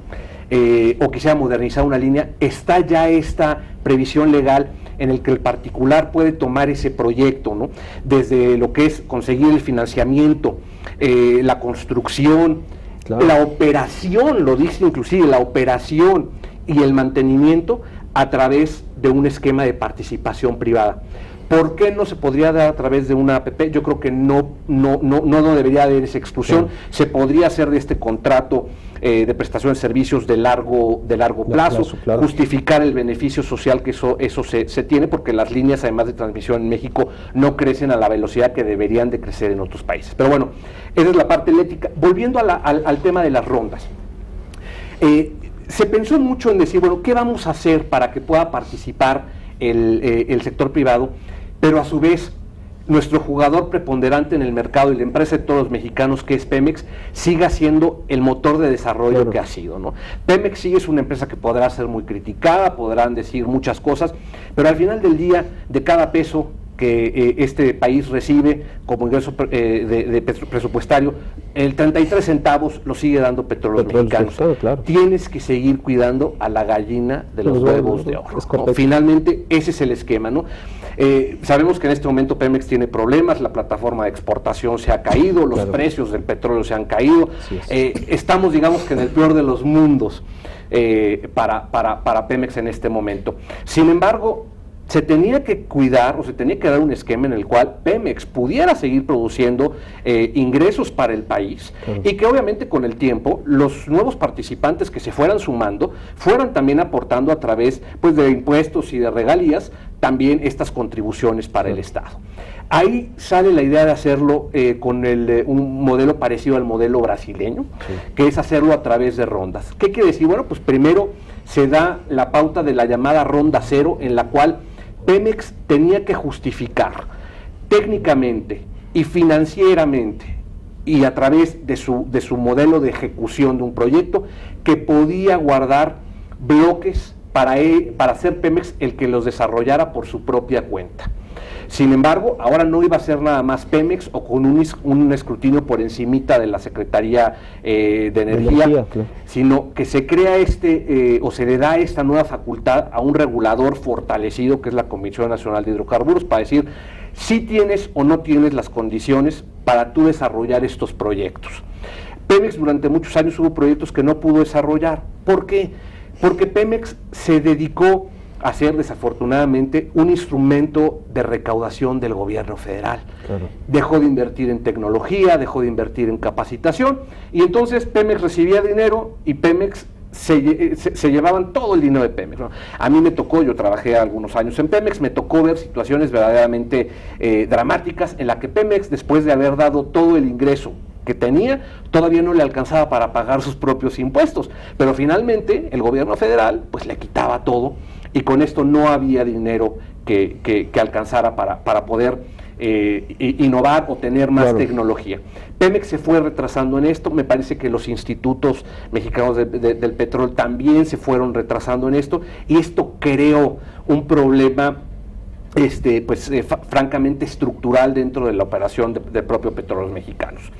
O quisiera modernizar una línea, está ya esta previsión legal en el que el particular puede tomar ese proyecto, ¿no? Desde lo que es conseguir el financiamiento, la construcción, claro, la operación, lo dice inclusive, la operación y el mantenimiento a través de un esquema de participación privada. ¿Por qué no se podría dar a través de una APP? Yo creo que no debería haber esa exclusión. Claro. Se podría hacer de este contrato de prestación de servicios de largo plazo, claro, justificar el beneficio social que eso se tiene, porque las líneas, además de transmisión en México, no crecen a la velocidad que deberían de crecer en otros países. Pero bueno, esa es la parte eléctrica. Volviendo al tema de las rondas. Se pensó mucho en decir, bueno, ¿qué vamos a hacer para que pueda participar el sector privado? Pero a su vez, nuestro jugador preponderante en el mercado y la empresa de todos los mexicanos, que es Pemex, siga siendo el motor de desarrollo, claro, que ha sido, ¿no? Pemex sí es una empresa que podrá ser muy criticada, podrán decir muchas cosas, pero al final del día, de cada peso que este país recibe como ingreso presupuestario, el 33 centavos lo sigue dando Petróleos Mexicanos. Claro. Tienes que seguir cuidando a la gallina de los huevos de oro, ¿no? Finalmente, ese es el esquema, ¿no? Sabemos que en este momento Pemex tiene problemas, la plataforma de exportación se ha caído, los, claro, precios del petróleo se han caído, estamos, digamos que en el peor de los mundos para Pemex en este momento. Sin embargo, se tenía que cuidar, o se tenía que dar un esquema en el cual Pemex pudiera seguir produciendo ingresos para el país, claro, y que obviamente con el tiempo los nuevos participantes que se fueran sumando fueran también aportando a través, pues, de impuestos y de regalías también estas contribuciones para, claro, el Estado. Ahí sale la idea de hacerlo con un modelo parecido al modelo brasileño, sí, que es hacerlo a través de rondas. ¿Qué quiere decir? Bueno, pues primero se da la pauta de la llamada ronda cero, en la cual Pemex tenía que justificar técnicamente y financieramente y a través de su modelo de ejecución de un proyecto, que podía guardar bloques para ser Pemex el que los desarrollara por su propia cuenta. Sin embargo, ahora no iba a ser nada más Pemex o con un escrutinio por encimita de la Secretaría de Energía, claro, sino que se crea o se le da esta nueva facultad a un regulador fortalecido, que es la Comisión Nacional de Hidrocarburos, para decir si tienes o no tienes las condiciones para tú desarrollar estos proyectos. Pemex durante muchos años hubo proyectos que no pudo desarrollar. ¿Por qué? Porque Pemex se dedicó a ser, desafortunadamente, un instrumento de recaudación del gobierno federal. Claro. Dejó de invertir en tecnología, dejó de invertir en capacitación, y entonces Pemex recibía dinero y Pemex se llevaban todo el dinero de Pemex, ¿no? A mí me tocó, yo trabajé algunos años en Pemex, me tocó ver situaciones verdaderamente dramáticas en la que Pemex, después de haber dado todo el ingreso que tenía, todavía no le alcanzaba para pagar sus propios impuestos, pero finalmente el gobierno federal pues le quitaba todo, y con esto no había dinero que alcanzara para poder innovar o tener más, claro, tecnología. Pemex se fue retrasando en esto, me parece que los institutos mexicanos del petróleo también se fueron retrasando en esto, y esto creó un problema francamente estructural dentro de la operación del propio Petróleos Mexicanos.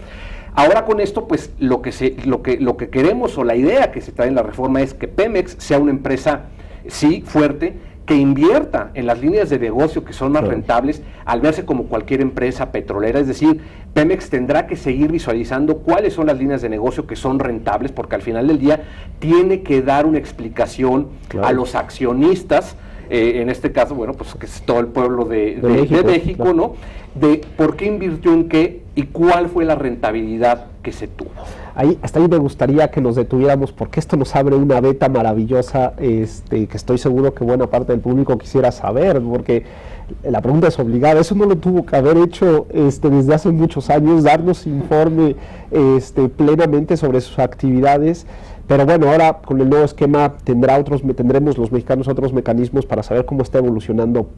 Ahora con esto, pues lo que queremos, o la idea que se trae en la reforma, es que Pemex sea una empresa, sí, fuerte, que invierta en las líneas de negocio que son más, claro, rentables, al verse como cualquier empresa petrolera. Es decir, Pemex tendrá que seguir visualizando cuáles son las líneas de negocio que son rentables, porque al final del día tiene que dar una explicación, claro, a los accionistas, en este caso, bueno, pues que es todo el pueblo de México, claro, ¿no? De por qué invirtió en qué y cuál fue la rentabilidad que se tuvo. hasta ahí me gustaría que nos detuviéramos, porque esto nos abre una beta maravillosa, que estoy seguro que buena parte del público quisiera saber, porque la pregunta es obligada. Eso no lo tuvo que haber hecho desde hace muchos años, darnos informe plenamente sobre sus actividades. Pero bueno, ahora con el nuevo esquema tendremos los mexicanos otros mecanismos para saber cómo está evolucionando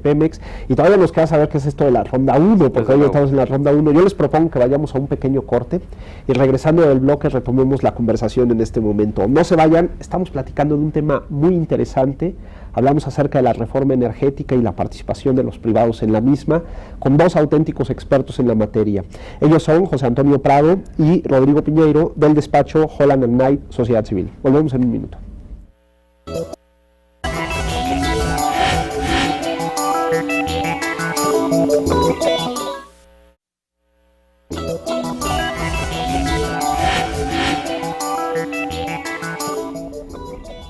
Pemex, y todavía nos queda saber qué es esto de la ronda 1, porque hoy estamos en la ronda 1. Yo les propongo que vayamos a un pequeño corte y regresando del bloque retomemos la conversación en este momento. No se vayan, estamos platicando de un tema muy interesante. Hablamos acerca de la reforma energética y la participación de los privados en la misma, con dos auténticos expertos en la materia. Ellos son José Antonio Prado y Rodrigo Piñeiro, del despacho Holland & Knight, Sociedad Civil. Volvemos en un minuto.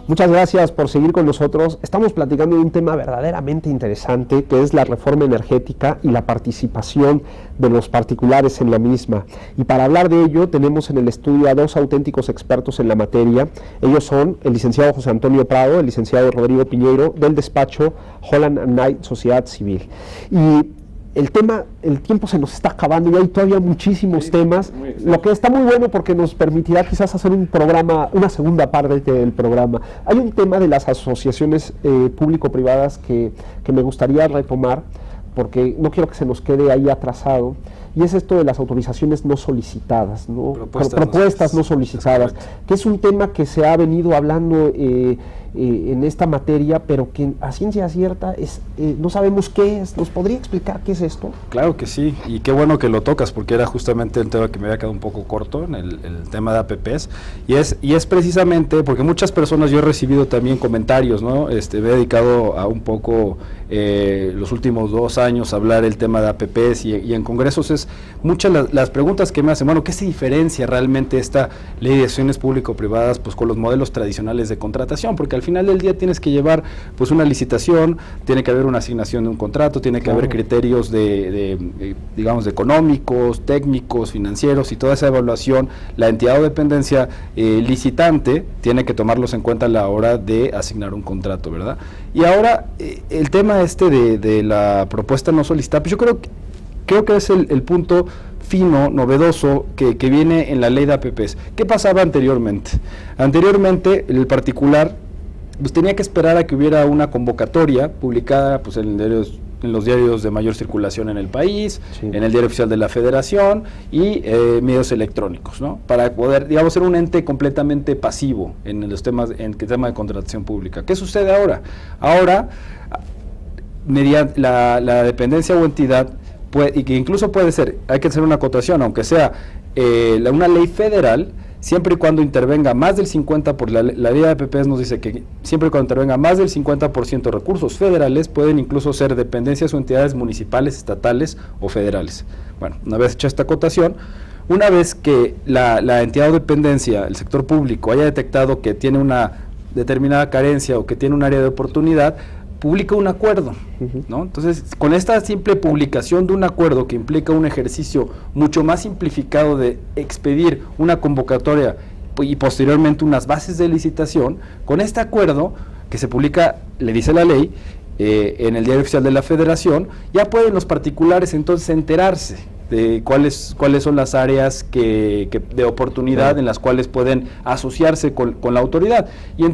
Muchas gracias por seguir con nosotros. Estamos platicando de un tema verdaderamente interesante, que es la reforma energética y la participación de los particulares en la misma. Y para hablar de ello tenemos en el estudio a dos auténticos expertos en la materia. Ellos son el licenciado José Antonio Prado, el licenciado Rodrigo Piñeiro, del despacho Holland & Knight, Sociedad Civil. Y el tiempo se nos está acabando y hay todavía muchísimos temas, lo que está muy bueno porque nos permitirá quizás hacer un programa, una segunda parte del programa. Hay un tema de las asociaciones público-privadas que me gustaría retomar, porque no quiero que se nos quede ahí atrasado, y es esto de las autorizaciones no solicitadas, ¿no? Propuestas no solicitadas, que es un tema que se ha venido hablando en esta materia, pero que a ciencia cierta no sabemos qué es. ¿Nos podría explicar qué es esto? Claro que sí, y qué bueno que lo tocas, porque era justamente el tema que me había quedado un poco corto en el tema de APPs, y es precisamente porque muchas personas, yo he recibido también comentarios, ¿no? Me he dedicado a un poco los últimos 2 años a hablar el tema de APPs, y en congresos es muchas las preguntas que me hacen. Bueno, ¿qué se diferencia realmente esta ley de acciones público-privadas pues con los modelos tradicionales de contratación? Porque al final del día tienes que llevar pues una licitación, tiene que haber una asignación de un contrato, tiene que haber criterios digamos, económicos, técnicos, financieros, y toda esa evaluación, la entidad o dependencia licitante tiene que tomarlos en cuenta a la hora de asignar un contrato, ¿verdad? Y ahora, el tema de la propuesta no solicitada, pues yo creo que es el punto fino, novedoso, que viene en la ley de APPs. ¿Qué pasaba anteriormente? Anteriormente, el particular pues tenía que esperar a que hubiera una convocatoria publicada pues en los diarios de mayor circulación en el país, sí, en el Diario Oficial de la Federación y medios electrónicos, ¿no? Para poder, digamos, ser un ente completamente pasivo en los temas, en el tema de contratación pública. ¿Qué sucede ahora? Ahora, mediante la dependencia o entidad, y que incluso puede ser, hay que hacer una acotación, aunque sea una ley federal, siempre y cuando intervenga más del 50%, la ley de APPs nos dice que siempre y cuando intervenga más del 50% de recursos federales, pueden incluso ser dependencias o entidades municipales, estatales o federales. Bueno, una vez hecha esta acotación, una vez que la entidad o dependencia, el sector público, haya detectado que tiene una determinada carencia o que tiene un área de oportunidad, publica un acuerdo, ¿no? Entonces, con esta simple publicación de un acuerdo, que implica un ejercicio mucho más simplificado de expedir una convocatoria y posteriormente unas bases de licitación, con este acuerdo que se publica, le dice la ley, en el Diario Oficial de la Federación, ya pueden los particulares entonces enterarse de cuáles son las áreas de oportunidad en las cuales pueden asociarse con la autoridad. Y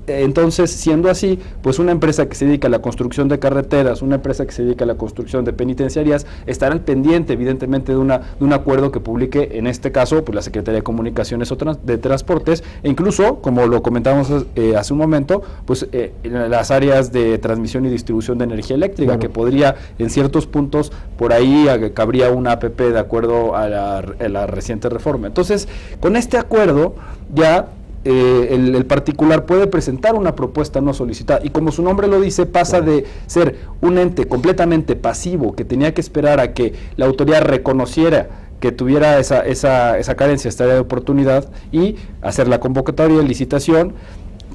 entonces, siendo así, pues una empresa que se dedica a la construcción de carreteras, una empresa que se dedica a la construcción de penitenciarías, estará al pendiente, evidentemente, de un acuerdo que publique, en este caso, pues la Secretaría de Comunicaciones o de Transportes, e incluso, como lo comentábamos hace un momento, pues en las áreas de transmisión y distribución de energía eléctrica, bueno, que podría, en ciertos puntos, por ahí cabría una APP de acuerdo a la reciente reforma. Entonces, con este acuerdo, ya el particular puede presentar una propuesta no solicitada, y como su nombre lo dice, pasa de ser un ente completamente pasivo, que tenía que esperar a que la autoridad reconociera que tuviera esa carencia, esta área de oportunidad, y hacer la convocatoria de licitación.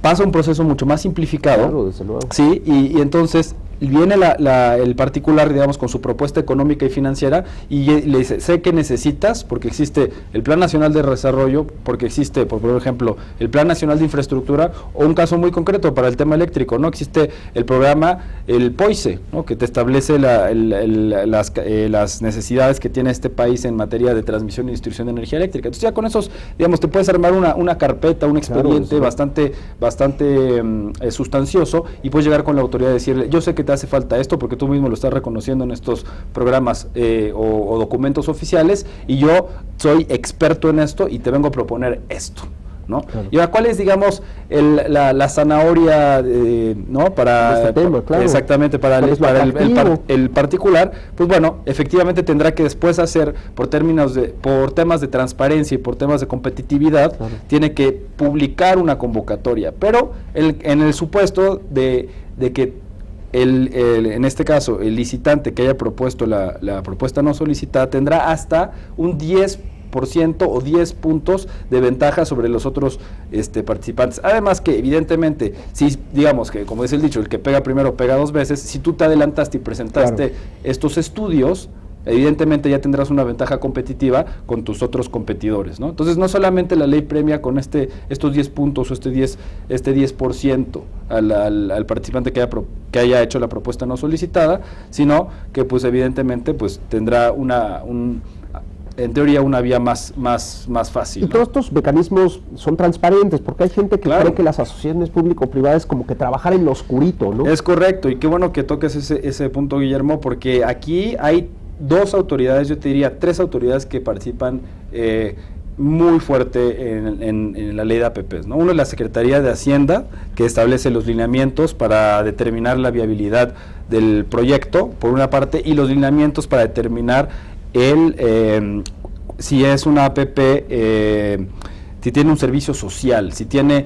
Pasa un proceso mucho más simplificado, claro, desde luego. Sí, y entonces viene el particular, digamos, con su propuesta económica y financiera y le dice, sé que necesitas, porque existe el Plan Nacional de Desarrollo, porque existe, por ejemplo, el Plan Nacional de Infraestructura, o un caso muy concreto para el tema eléctrico, ¿no? Existe el programa, el POICE, ¿no? Que te establece las necesidades que tiene este país en materia de transmisión y distribución de energía eléctrica. Entonces ya con esos, digamos, te puedes armar una carpeta, un expediente bastante sustancioso, y puedes llegar con la autoridad y decirle, yo sé que te hace falta esto porque tú mismo lo estás reconociendo en estos programas o documentos oficiales, y yo soy experto en esto y te vengo a proponer esto, ¿no? Claro. Y ahora, ¿cuál es, digamos, la zanahoria, ¿no? Para este tema, claro. Exactamente, para el particular, pues bueno, efectivamente tendrá que después hacer, por temas de transparencia y por temas de competitividad, claro, tiene que publicar una convocatoria, pero en el supuesto de que en este caso, el licitante que haya propuesto la propuesta no solicitada tendrá hasta un 10% o 10 puntos de ventaja sobre los otros participantes. Además que, evidentemente, si digamos que, como dice el dicho, el que pega primero pega dos veces, si tú te adelantaste y presentaste estos estudios, evidentemente ya tendrás una ventaja competitiva con tus otros competidores, ¿no? Entonces, no solamente la ley premia con estos 10 puntos o este 10% al participante que haya hecho la propuesta no solicitada, sino que, pues, evidentemente, pues tendrá en teoría una vía más fácil, y ¿no? todos estos mecanismos son transparentes, porque hay gente que claro, cree que las asociaciones público-privadas es como que trabajar en lo oscurito, ¿no? Es correcto, y qué bueno que toques ese punto, Guillermo, porque aquí hay dos autoridades, yo te diría 3 autoridades que participan muy fuerte en la ley de APPs, ¿no? Uno es la Secretaría de Hacienda, que establece los lineamientos para determinar la viabilidad del proyecto, por una parte, y los lineamientos para determinar si es una APP, si tiene un servicio social, si tiene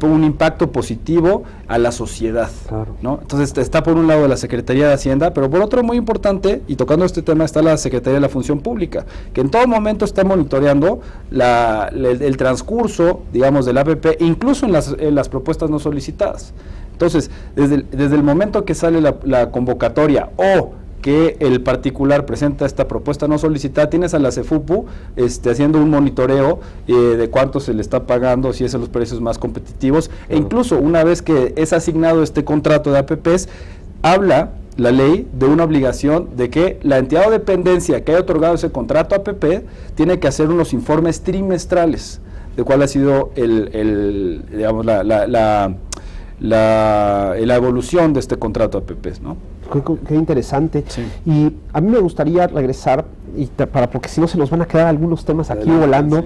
un impacto positivo a la sociedad, claro, ¿no? Entonces está por un lado la Secretaría de Hacienda, pero por otro, muy importante, y tocando este tema, está la Secretaría de la Función Pública, que en todo momento está monitoreando el transcurso, digamos, del APP, incluso en las propuestas no solicitadas. Entonces, desde el momento que sale la convocatoria o que el particular presenta esta propuesta no solicitada, tienes a la CEFUPU haciendo un monitoreo de cuánto se le está pagando, si es a los precios más competitivos, e incluso una vez que es asignado este contrato de APPs, habla la ley de una obligación de que la entidad o dependencia que haya otorgado ese contrato APP tiene que hacer unos informes trimestrales de cuál ha sido digamos, la evolución de este contrato APPs, ¿no? Qué interesante. Sí. Y a mí me gustaría regresar, porque si no se nos van a quedar algunos temas aquí volando,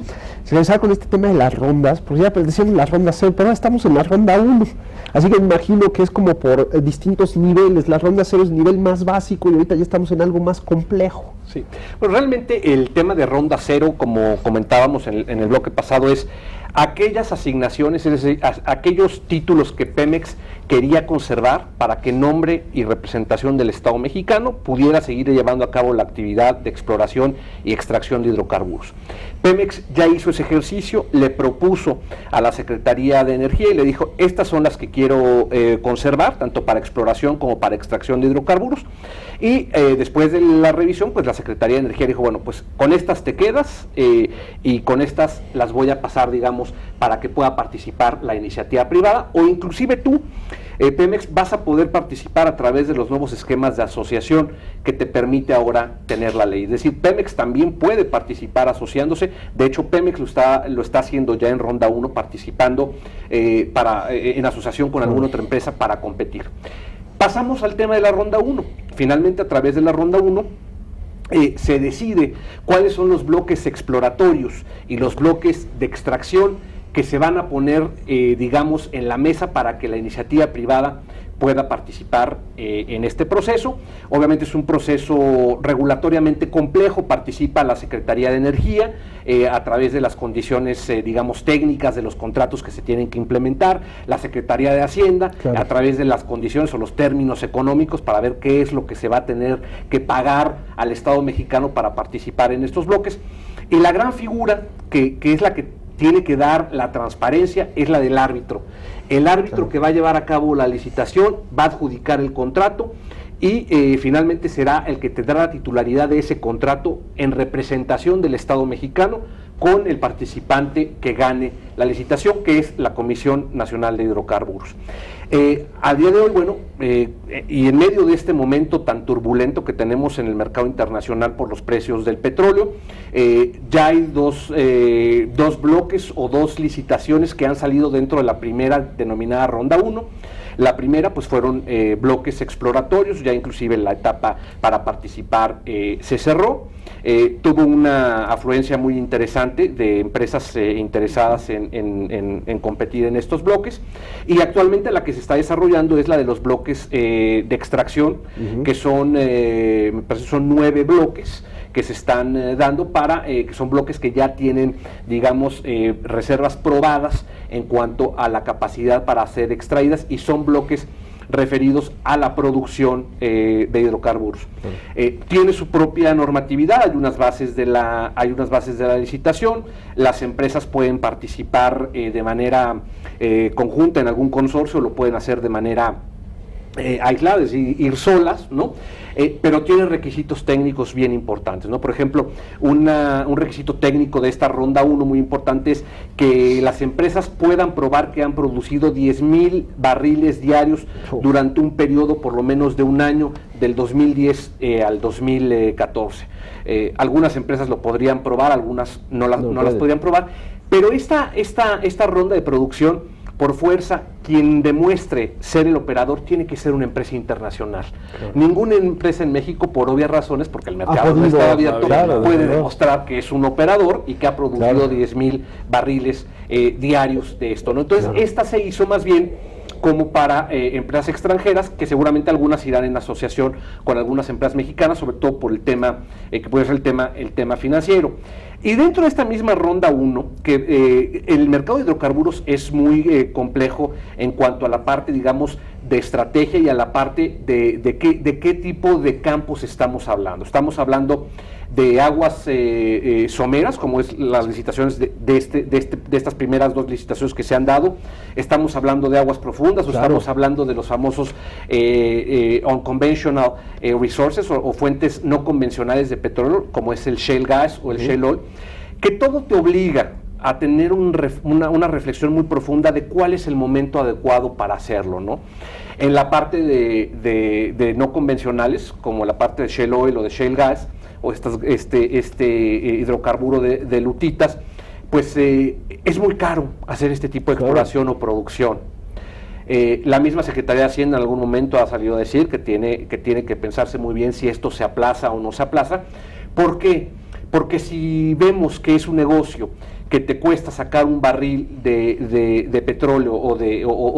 regresar con este tema de las rondas, porque ya decíamos las rondas 0, pero ahora estamos en la ronda 1, así que me imagino que es como por distintos niveles. La ronda 0 es el nivel más básico y ahorita ya estamos en algo más complejo. Sí, pues realmente el tema de ronda 0, como comentábamos en el bloque pasado, es aquellas asignaciones, es decir, aquellos títulos que Pemex quería conservar para que en nombre y representación del Estado mexicano pudiera seguir llevando a cabo la actividad de exploración y extracción de hidrocarburos. Pemex ya hizo ese ejercicio, le propuso a la Secretaría de Energía y le dijo, estas son las que quiero conservar, tanto para exploración como para extracción de hidrocarburos, y después de la revisión, pues la Secretaría de Energía dijo, bueno, pues con estas te quedas y con estas las voy a pasar, digamos, para que pueda participar la iniciativa privada, o inclusive tú, Pemex, vas a poder participar a través de los nuevos esquemas de asociación que te permite ahora tener la ley. Es decir, Pemex también puede participar asociándose. De hecho, Pemex lo está haciendo ya en ronda 1, participando en asociación con alguna otra empresa para competir. Pasamos al tema de la ronda 1. Finalmente, a través de la ronda 1, se decide cuáles son los bloques exploratorios y los bloques de extracción que se van a poner, digamos, en la mesa para que la iniciativa privada pueda participar en este proceso. Obviamente es un proceso regulatoriamente complejo, participa la Secretaría de Energía a través de las condiciones, digamos, técnicas de los contratos que se tienen que implementar, la Secretaría de Hacienda, claro, a través de las condiciones o los términos económicos para ver qué es lo que se va a tener que pagar al Estado mexicano para participar en estos bloques. Y la gran figura, que es la que tiene que dar la transparencia es la del árbitro. El árbitro que va a llevar a cabo la licitación va a adjudicar el contrato y finalmente será el que tendrá la titularidad de ese contrato en representación del Estado mexicano con el participante que gane la licitación, que es la Comisión Nacional de Hidrocarburos. A día de hoy, bueno, y en medio de este momento tan turbulento que tenemos en el mercado internacional por los precios del petróleo, ya hay dos bloques o dos licitaciones que han salido dentro de la primera denominada Ronda 1. La primera pues fueron bloques exploratorios, ya inclusive la etapa para participar se cerró. Tuvo una afluencia muy interesante de empresas interesadas en competir en estos bloques, y actualmente la que se está desarrollando es la de los bloques de extracción, que son, me parece son 9 bloques que se están dando para, que son bloques que ya tienen, digamos, reservas probadas en cuanto a la capacidad para ser extraídas, y son bloques referidos a la producción de hidrocarburos. Tiene su propia normatividad, hay unas bases de la licitación, las empresas pueden participar de manera conjunta en algún consorcio, lo pueden hacer de manera aisladas, es decir, ir solas, ¿no? Pero tiene requisitos técnicos bien importantes, ¿no? Por ejemplo, un requisito técnico de esta Ronda 1 muy importante es que las empresas puedan probar que han producido 10,000 barriles diarios durante un periodo por lo menos de un año, del 2010 al 2014. Algunas empresas lo podrían probar, algunas no las podrían probar, pero esta ronda de producción, por fuerza, quien demuestre ser el operador tiene que ser una empresa internacional. Claro. Ninguna empresa en México, por obvias razones, porque el mercado no está abierto, puede demostrar que es un operador y que ha producido 10,000 barriles diarios de esto, ¿no? Entonces, esta se hizo más bien como para empresas extranjeras, que seguramente algunas irán en asociación con algunas empresas mexicanas, sobre todo por el tema, que puede ser el tema financiero. Y dentro de esta misma Ronda 1, que el mercado de hidrocarburos es muy complejo en cuanto a la parte, digamos, de estrategia y a la parte de qué tipo de campos estamos hablando. Estamos hablando de aguas someras, como es las licitaciones de estas primeras 2 licitaciones que se han dado. Estamos hablando de aguas profundas, o estamos hablando de los famosos unconventional resources o fuentes no convencionales de petróleo, como es el shale gas o el shale oil, que todo te obliga a tener una reflexión muy profunda de cuál es el momento adecuado para hacerlo, ¿no? En la parte de no convencionales, como la parte de shale oil o de shale gas, o hidrocarburo de lutitas, pues es muy caro hacer este tipo de exploración o producción. La misma Secretaría de Hacienda en algún momento ha salido a decir que tiene que pensarse muy bien si esto se aplaza o no se aplaza. ¿Por qué? Porque si vemos que es un negocio que te cuesta sacar un barril de petróleo o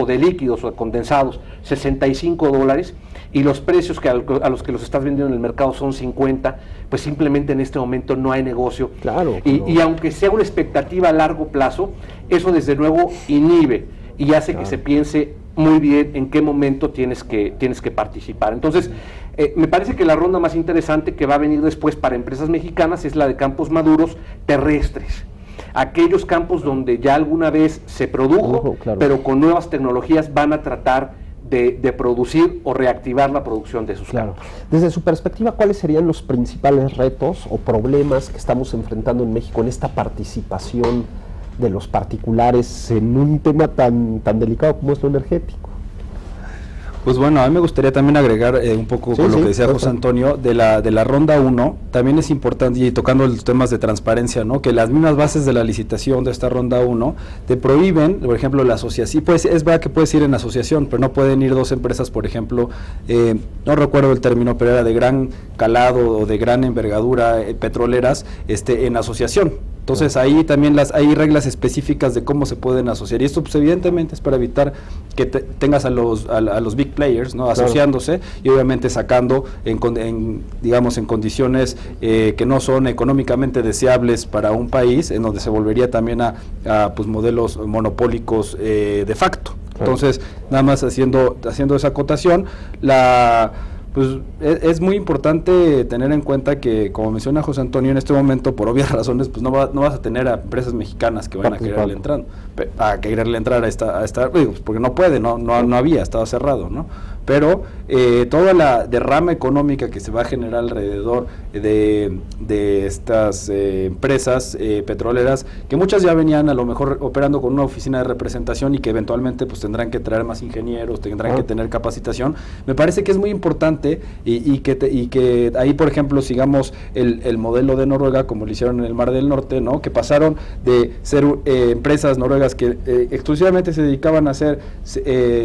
de líquidos o de condensados $65, y los precios a los que los estás vendiendo en el mercado son 50, pues simplemente en este momento no hay negocio. Claro, y aunque sea una expectativa a largo plazo, eso desde luego inhibe y hace que se piense muy bien en qué momento tienes que participar. Entonces, me parece que la ronda más interesante que va a venir después para empresas mexicanas es la de campos maduros terrestres. Aquellos campos donde ya alguna vez se produjo, pero con nuevas tecnologías van a tratar de producir o reactivar la producción de esos campos. Desde su perspectiva, ¿cuáles serían los principales retos o problemas que estamos enfrentando en México en esta participación de los particulares en un tema tan delicado como es lo energético? Pues bueno, a mí me gustaría también agregar un poco con lo que decía José Antonio, de la Ronda 1, también es importante, y tocando los temas de transparencia, ¿no? Que las mismas bases de la licitación de esta Ronda 1 te prohíben, por ejemplo, la asociación, pues es verdad que puedes ir en asociación, pero no pueden ir 2 empresas, por ejemplo, no recuerdo el término, pero era de gran calado o de gran envergadura petroleras, en asociación. Entonces ahí también hay reglas específicas de cómo se pueden asociar, y esto pues evidentemente es para evitar que tengas a los big players, ¿no? Asociándose y obviamente sacando digamos en condiciones que no son económicamente deseables para un país, en donde se volvería también a pues modelos monopólicos de facto. Entonces, nada más haciendo esa acotación, pues es muy importante tener en cuenta que, como menciona José Antonio, en este momento, por obvias razones, pues no vas a tener a empresas mexicanas que van a quererle entrar a esta pues porque no puede, no había, estaba cerrado, ¿no? Pero toda la derrama económica que se va a generar alrededor de estas empresas petroleras, que muchas ya venían a lo mejor operando con una oficina de representación y que eventualmente pues tendrán que traer más ingenieros, tendrán que tener capacitación, me parece que es muy importante y que ahí, por ejemplo, sigamos el modelo de Noruega, como lo hicieron en el Mar del Norte, ¿no? Que pasaron de ser empresas noruegas que exclusivamente se dedicaban a hacer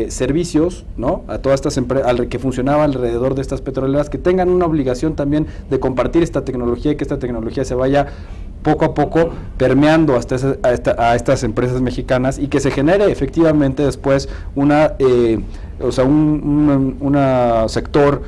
servicios, ¿no? A todas estas empresas que funcionaban alrededor de estas petroleras, que tengan una obligación también de compartir esta tecnología y que esta tecnología se vaya poco a poco permeando a estas empresas mexicanas y que se genere efectivamente después un sector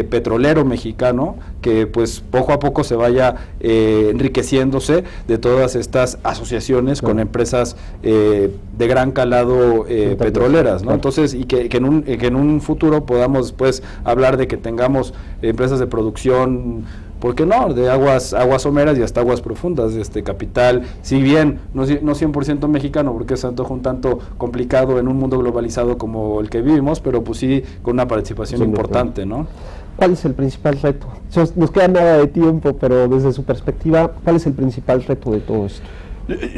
petrolero mexicano que pues poco a poco se vaya enriqueciéndose de todas estas asociaciones con empresas de gran calado petroleras, ¿no? Entonces, y que en un futuro podamos después hablar de que tengamos empresas de producción, ¿por qué no?, de aguas someras y hasta aguas profundas, de este capital, si bien no 100% mexicano, porque es un tanto complicado en un mundo globalizado como el que vivimos, pero pues sí con una participación importante, ¿no? ¿Cuál es el principal reto? Nos queda nada de tiempo, pero desde su perspectiva, ¿cuál es el principal reto de todo esto?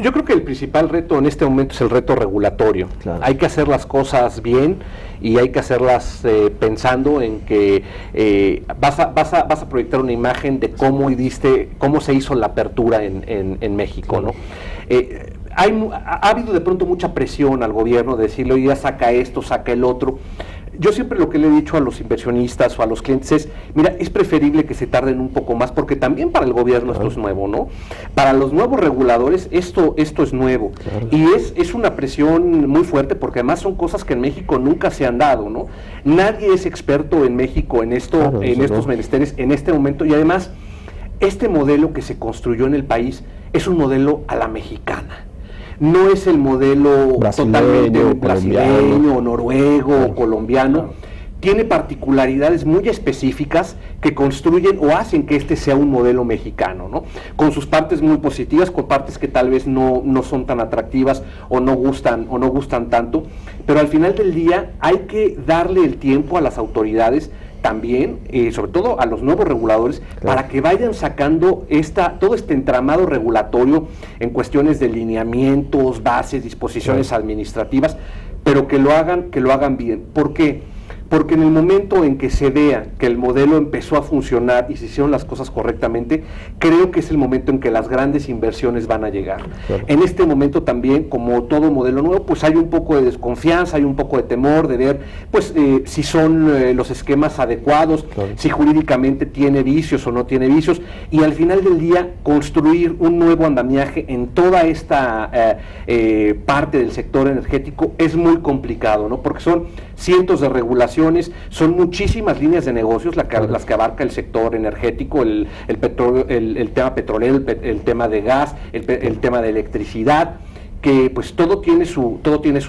Yo creo que el principal reto en este momento es el reto regulatorio. Claro. Hay que hacer las cosas bien y hay que hacerlas pensando en que vas a proyectar una imagen de cómo se hizo la apertura en México, ¿no? Ha habido de pronto mucha presión al gobierno de decirle, oye, ya saca esto, saca el otro. Yo siempre lo que le he dicho a los inversionistas o a los clientes es, mira, es preferible que se tarden un poco más, porque también para el gobierno esto es nuevo, ¿no? Para los nuevos reguladores esto es nuevo. Claro. Y es una presión muy fuerte, porque además son cosas que en México nunca se han dado, ¿no? Nadie es experto en México en esto, claro, en estos menesteres, en este momento, y además, este modelo que se construyó en el país es un modelo a la mexicana. No es el modelo totalmente brasileño, noruego, claro, colombiano. Claro. Tiene particularidades muy específicas que construyen o hacen que este sea un modelo mexicano, ¿no? Con sus partes muy positivas, con partes que tal vez no son tan atractivas o no gustan tanto, pero al final del día hay que darle el tiempo a las autoridades también, sobre todo a los nuevos reguladores, claro, para que vayan sacando todo este entramado regulatorio en cuestiones de lineamientos, bases, disposiciones, claro, administrativas, pero que lo hagan bien. ¿Por qué? Porque en el momento en que se vea que el modelo empezó a funcionar y se hicieron las cosas correctamente, creo que es el momento en que las grandes inversiones van a llegar. Claro. En este momento también, como todo modelo nuevo, pues hay un poco de desconfianza, hay un poco de temor de ver pues si son los esquemas adecuados, claro, si jurídicamente tiene vicios o no tiene vicios, y al final del día construir un nuevo andamiaje en toda esta parte del sector energético es muy complicado, ¿no? Porque son cientos de regulaciones, son muchísimas líneas de negocios las que abarca el sector energético, el petróleo, el tema petrolero, el tema de gas, el tema de electricidad, que pues todo tiene su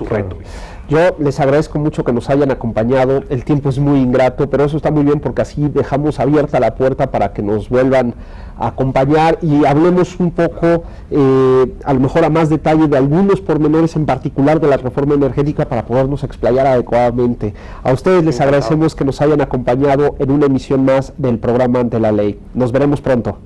reto. Yo les agradezco mucho que nos hayan acompañado. El tiempo es muy ingrato, pero eso está muy bien porque así dejamos abierta la puerta para que nos vuelvan a acompañar y hablemos un poco, a lo mejor a más detalle, de algunos pormenores en particular de la reforma energética para podernos explayar adecuadamente. A ustedes les agradecemos que nos hayan acompañado en una emisión más del programa Ante la Ley. Nos veremos pronto.